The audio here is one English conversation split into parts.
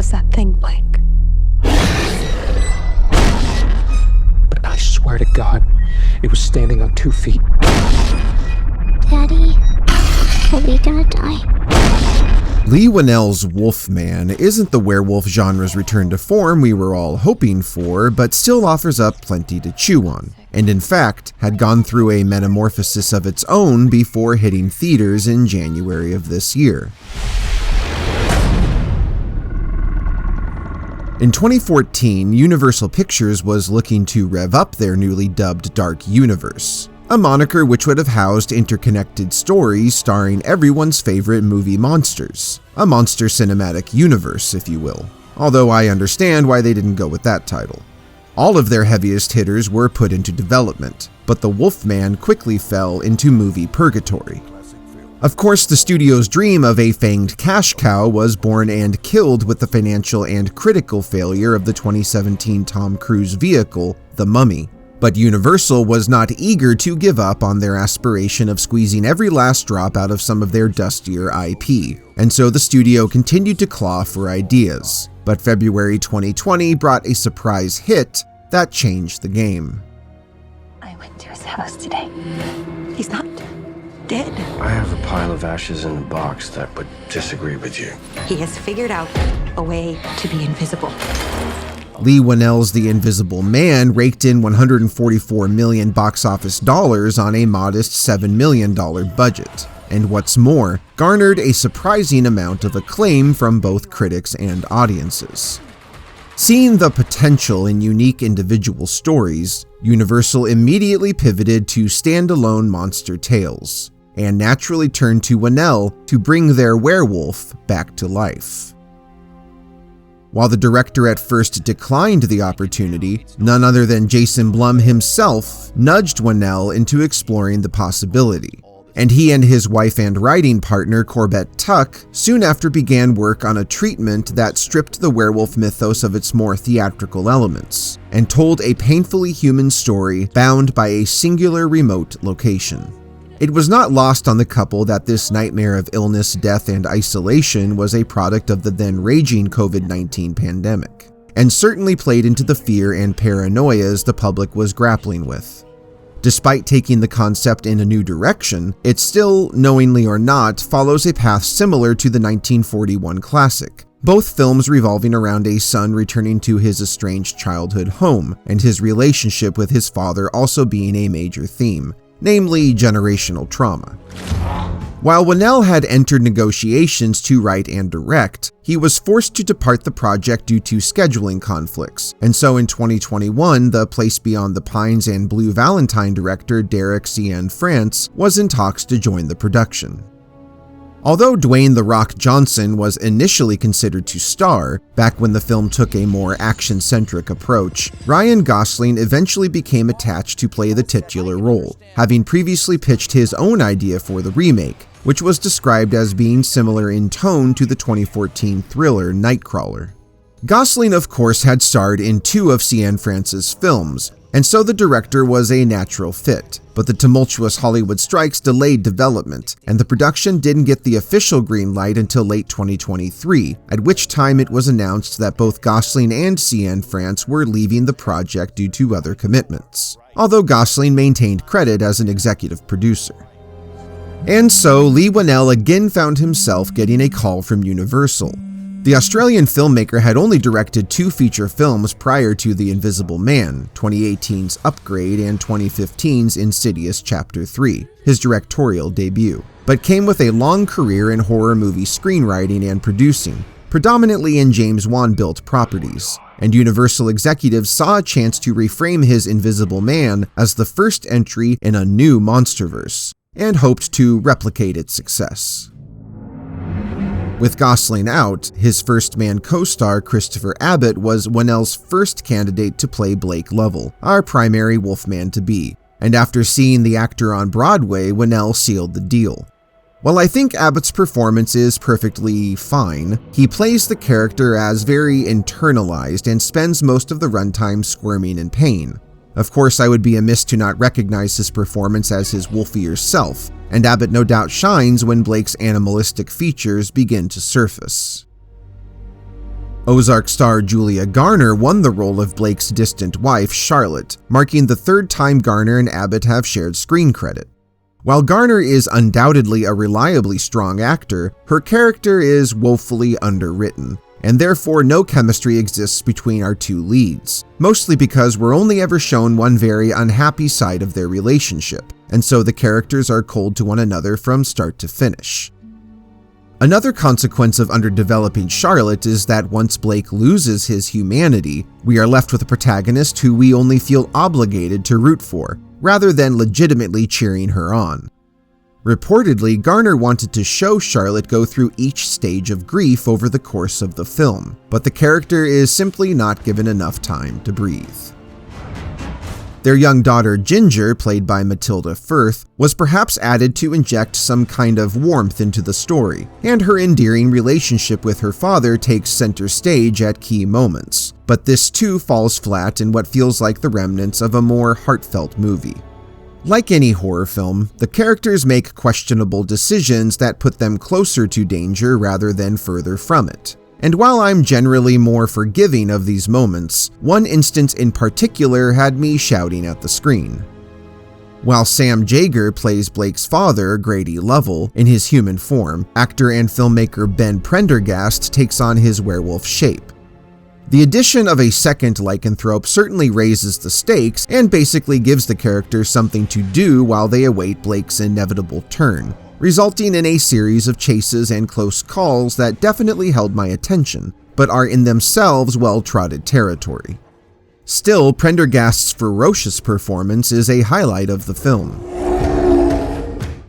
was that thing, Blake? But I swear to God, it was standing on 2 feet. Daddy, are we gonna die? Leigh Whannell's Wolfman isn't the werewolf genre's return to form we were all hoping for, but still offers up plenty to chew on, and in fact, had gone through a metamorphosis of its own before hitting theaters in January of this year. In 2014, Universal Pictures was looking to rev up their newly dubbed Dark Universe, a moniker which would have housed interconnected stories starring everyone's favorite movie monsters, a monster cinematic universe, if you will, although I understand why they didn't go with that title. All of their heaviest hitters were put into development, but the Wolfman quickly fell into movie purgatory. Of course, the studio's dream of a fanged cash cow was born and killed with the financial and critical failure of the 2017 Tom Cruise vehicle, The Mummy. But Universal was not eager to give up on their aspiration of squeezing every last drop out of some of their dustier IP, and so the studio continued to claw for ideas. But February 2020 brought a surprise hit that changed the game. I went to his house today. He's not dead. I have a pile of ashes in a box that would disagree with you. He has figured out a way to be invisible. Leigh Whannell's The Invisible Man raked in $144 million box office dollars on a modest $7 million budget, and what's more, garnered a surprising amount of acclaim from both critics and audiences. Seeing the potential in unique individual stories, Universal immediately pivoted to standalone monster tales, and naturally turned to Whannell to bring their werewolf back to life. While the director at first declined the opportunity, none other than Jason Blum himself nudged Whannell into exploring the possibility, and he and his wife and writing partner Corbett Tuck soon after began work on a treatment that stripped the werewolf mythos of its more theatrical elements, and told a painfully human story bound by a singular remote location. It was not lost on the couple that this nightmare of illness, death, and isolation was a product of the then raging COVID-19 pandemic, and certainly played into the fear and paranoias the public was grappling with. Despite taking the concept in a new direction, it still, knowingly or not, follows a path similar to the 1941 classic, both films revolving around a son returning to his estranged childhood home, and his relationship with his father also being a major theme, namely generational trauma. While Whannell had entered negotiations to write and direct, he was forced to depart the project due to scheduling conflicts, and so in 2021, The Place Beyond the Pines and Blue Valentine director Derek Cinematography was in talks to join the production. Although Dwayne "The Rock" Johnson was initially considered to star, back when the film took a more action-centric approach, Ryan Gosling eventually became attached to play the titular role, having previously pitched his own idea for the remake, which was described as being similar in tone to the 2014 thriller Nightcrawler. Gosling, of course, had starred in 2 of Cinematography's films, and so the director was a natural fit, but the tumultuous Hollywood strikes delayed development, and the production didn't get the official green light until late 2023, at which time it was announced that both Gosling and Cinematography were leaving the project due to other commitments, although Gosling maintained credit as an executive producer. And so Leigh Whannell again found himself getting a call from Universal. The Australian filmmaker had only directed 2 feature films prior to The Invisible Man, 2018's Upgrade and 2015's Insidious Chapter 3, his directorial debut, but came with a long career in horror movie screenwriting and producing, predominantly in James Wan-built properties, and Universal executives saw a chance to reframe his Invisible Man as the first entry in a new monsterverse, and hoped to replicate its success. With Gosling out, his first-man co-star Christopher Abbott was Whannell's first candidate to play Blake Lovell, our primary Wolfman-to-be, and after seeing the actor on Broadway, Whannell sealed the deal. While I think Abbott's performance is perfectly fine, he plays the character as very internalized and spends most of the runtime squirming in pain. Of course, I would be amiss to not recognize his performance as his wolfier self, and Abbott no doubt shines when Blake's animalistic features begin to surface. Ozark star Julia Garner won the role of Blake's distant wife, Charlotte, marking the third time Garner and Abbott have shared screen credit. While Garner is undoubtedly a reliably strong actor, her character is woefully underwritten, and therefore no chemistry exists between our two leads, mostly because we're only ever shown one very unhappy side of their relationship, and so the characters are cold to one another from start to finish. Another consequence of underdeveloping Charlotte is that once Blake loses his humanity, we are left with a protagonist who we only feel obligated to root for, rather than legitimately cheering her on. Reportedly, Garner wanted to show Charlotte go through each stage of grief over the course of the film, but the character is simply not given enough time to breathe. Their young daughter Ginger, played by Matilda Firth, was perhaps added to inject some kind of warmth into the story, and her endearing relationship with her father takes center stage at key moments, but this too falls flat in what feels like the remnants of a more heartfelt movie. Like any horror film, the characters make questionable decisions that put them closer to danger rather than further from it. And while I'm generally more forgiving of these moments, one instance in particular had me shouting at the screen. While Sam Jaeger plays Blake's father, Grady Lovell, in his human form, actor and filmmaker Ben Prendergast takes on his werewolf shape. The addition of a second lycanthrope certainly raises the stakes and basically gives the character something to do while they await Blake's inevitable turn, resulting in a series of chases and close calls that definitely held my attention, but are in themselves well-trodden territory. Still, Prendergast's ferocious performance is a highlight of the film.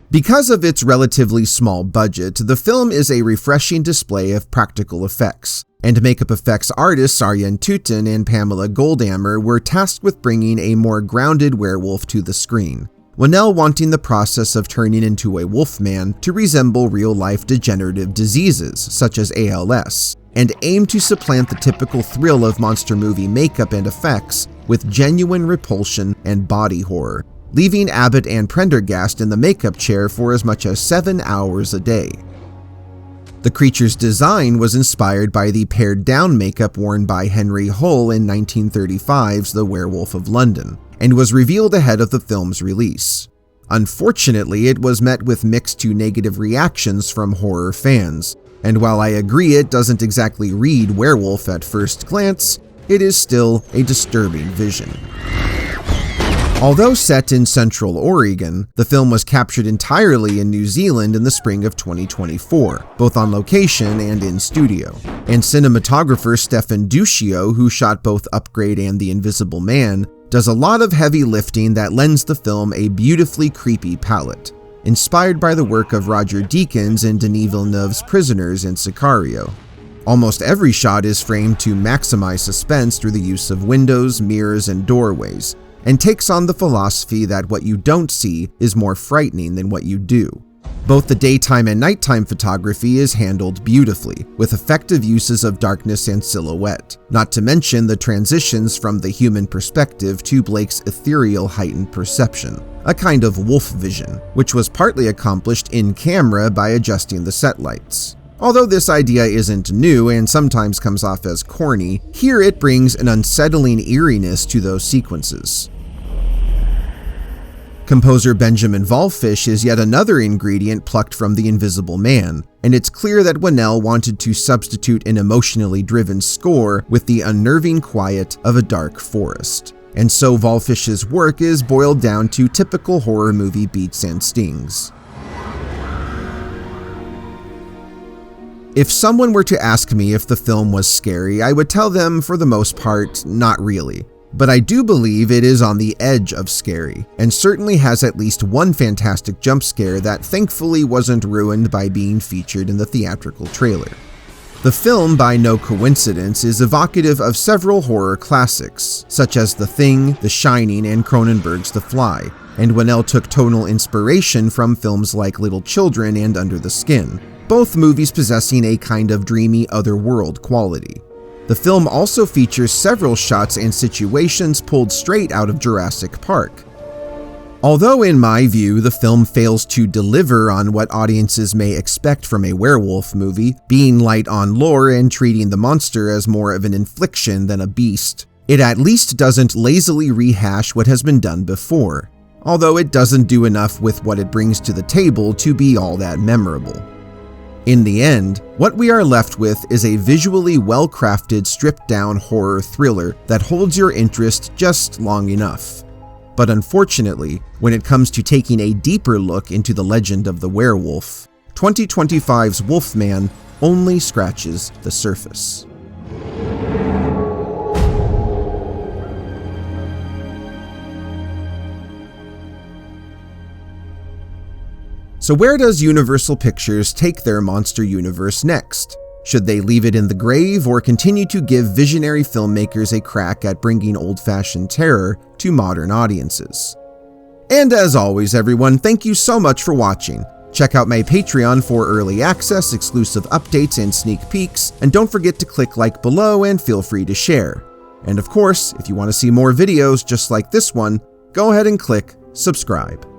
Because of its relatively small budget, the film is a refreshing display of practical effects, and makeup effects artists Arjen Tuten and Pamela Goldammer were tasked with bringing a more grounded werewolf to the screen, Whannell wanting the process of turning into a wolfman to resemble real-life degenerative diseases such as ALS, and aim to supplant the typical thrill of monster movie makeup and effects with genuine repulsion and body horror, leaving Abbott and Prendergast in the makeup chair for as much as 7 hours a day. The creature's design was inspired by the pared-down makeup worn by Henry Hull in 1935's The Werewolf of London, and was revealed ahead of the film's release. Unfortunately, it was met with mixed to negative reactions from horror fans, and while I agree it doesn't exactly read werewolf at first glance, it is still a disturbing vision. Although set in Central Oregon, the film was captured entirely in New Zealand in the spring of 2024, both on location and in studio. And cinematographer Stefan Duccio, who shot both Upgrade and The Invisible Man, does a lot of heavy lifting that lends the film a beautifully creepy palette, inspired by the work of Roger Deakins in Denis Villeneuve's Prisoners and Sicario. Almost every shot is framed to maximize suspense through the use of windows, mirrors, and doorways, and takes on the philosophy that what you don't see is more frightening than what you do. Both the daytime and nighttime photography is handled beautifully, with effective uses of darkness and silhouette, not to mention the transitions from the human perspective to Blake's ethereal heightened perception, a kind of wolf vision, which was partly accomplished in camera by adjusting the set lights. Although this idea isn't new and sometimes comes off as corny, here it brings an unsettling eeriness to those sequences. Composer Benjamin Volfish is yet another ingredient plucked from The Invisible Man, and it's clear that Whannell wanted to substitute an emotionally driven score with the unnerving quiet of a dark forest. And so Volfish's work is boiled down to typical horror movie beats and stings. If someone were to ask me if the film was scary, I would tell them, for the most part, not really. But I do believe it is on the edge of scary, and certainly has at least one fantastic jump scare that thankfully wasn't ruined by being featured in the theatrical trailer. The film, by no coincidence, is evocative of several horror classics, such as The Thing, The Shining, and Cronenberg's The Fly, and Whannell took tonal inspiration from films like Little Children and Under the Skin, both movies possessing a kind of dreamy otherworld quality. The film also features several shots and situations pulled straight out of Jurassic Park. Although in my view, the film fails to deliver on what audiences may expect from a werewolf movie, being light on lore and treating the monster as more of an infliction than a beast, it at least doesn't lazily rehash what has been done before, although it doesn't do enough with what it brings to the table to be all that memorable. In the end, what we are left with is a visually well-crafted, stripped-down horror thriller that holds your interest just long enough. But unfortunately, when it comes to taking a deeper look into the legend of the werewolf, 2025's Wolfman only scratches the surface. So where does Universal Pictures take their monster universe next? Should they leave it in the grave or continue to give visionary filmmakers a crack at bringing old-fashioned terror to modern audiences? And as always, everyone, thank you so much for watching. Check out my Patreon for early access, exclusive updates, and sneak peeks, and don't forget to click like below and feel free to share. And of course, if you want to see more videos just like this one, go ahead and click subscribe.